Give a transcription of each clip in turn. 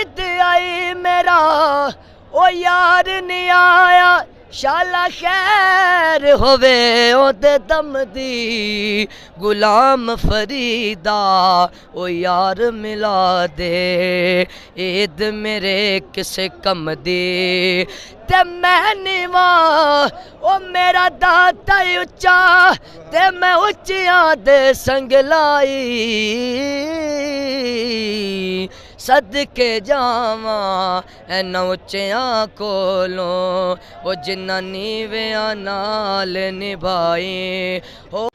ईद आई मेरा ओ यार नहीं आया, शाला खैर होवे ओदे दम दी, गुलाम फरीदा ओ यार मिला दे, ईद मेरे किसे कम दी। ते मैं नीवा ओ मेरा दाता उच्चा, ते मैं उच्चियां दे संग लाई, सदके जावा एना उच्चियां कोलों, वो जिन्ना नीवियां नाल निभाई हो।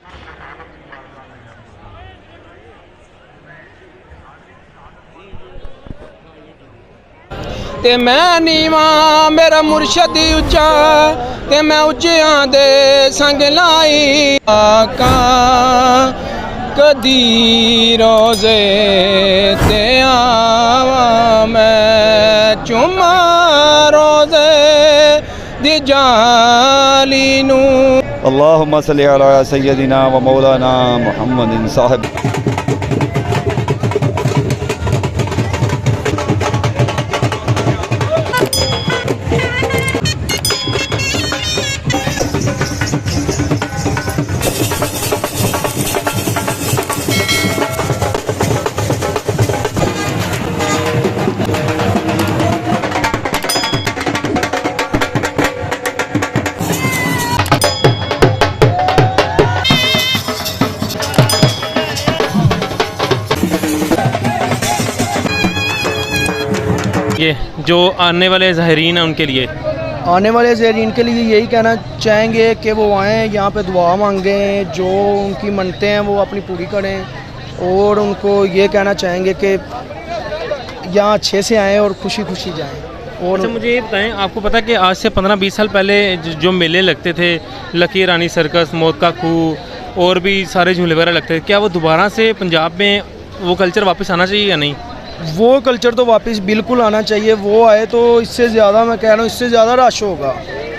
ते मैं नीवा मेरा मुर्शद उच्चा, ते मैं उच्चियां दे संग लाई, आका कदी रोज़े ते आवा मैं, चुमा रोज़े दी जाली नू। अल्लाहुम्मा सल्ली अला सय्यदिना व मौलाना मुहम्मदिन साहिब। ये जो आने वाले ज़ाहिरीन हैं उनके लिए, आने वाले ज़ाहिरीन के लिए यही कहना चाहेंगे कि वो आएँ, यहाँ पे दुआ मांगें, जो उनकी मन्नतें हैं वो अपनी पूरी करें, और उनको ये कहना चाहेंगे कि यहाँ अच्छे से आएँ और खुशी खुशी जाएँ। और अच्छा मुझे ये बताएं, आपको पता है कि आज से 15-20 साल पहले जो मेले लगते थे, लकी रानी सर्कस, मौत का खूह और भी सारे झूले वगैरह लगते थे, क्या वो दोबारा से पंजाब में वो कल्चर वापस आना चाहिए या नहीं? वो कल्चर तो वापस बिल्कुल आना चाहिए। वो आए तो इससे ज़्यादा, मैं कह रहा हूँ इससे ज़्यादा रश होगा,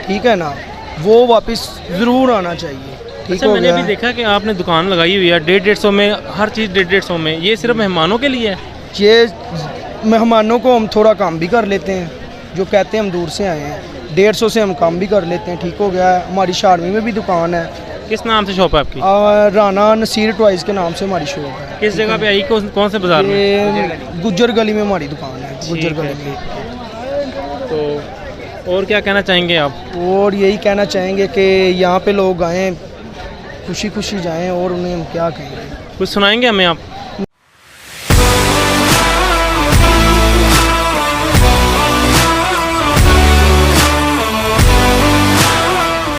ठीक है ना, वो वापस ज़रूर आना चाहिए। ठीक अच्छा हो मैंने गया अभी देखा कि आपने दुकान लगाई हुई है 150-150 में, हर चीज़ 150-150 में, ये सिर्फ मेहमानों के लिए है? ये मेहमानों को हम थोड़ा कम भी कर लेते हैं, जो कहते हैं हम दूर से आए हैं, 150 से हम कम भी कर लेते हैं। ठीक हो गया है। हमारी शारमी में भी दुकान है। किस नाम से शॉप है आपकी? राना नसीर टॉयज़ के नाम से हमारी शॉप है। किस जगह पे आई, कौन से बाजार में? गुज्जर गली में हमारी दुकान है, गुज्जर गली में। तो और क्या कहना चाहेंगे आप? और यही कहना चाहेंगे कि यहाँ पे लोग आएँ, खुशी खुशी जाएँ, और उन्हें हम क्या कहेंगे। कुछ सुनाएंगे हमें आप?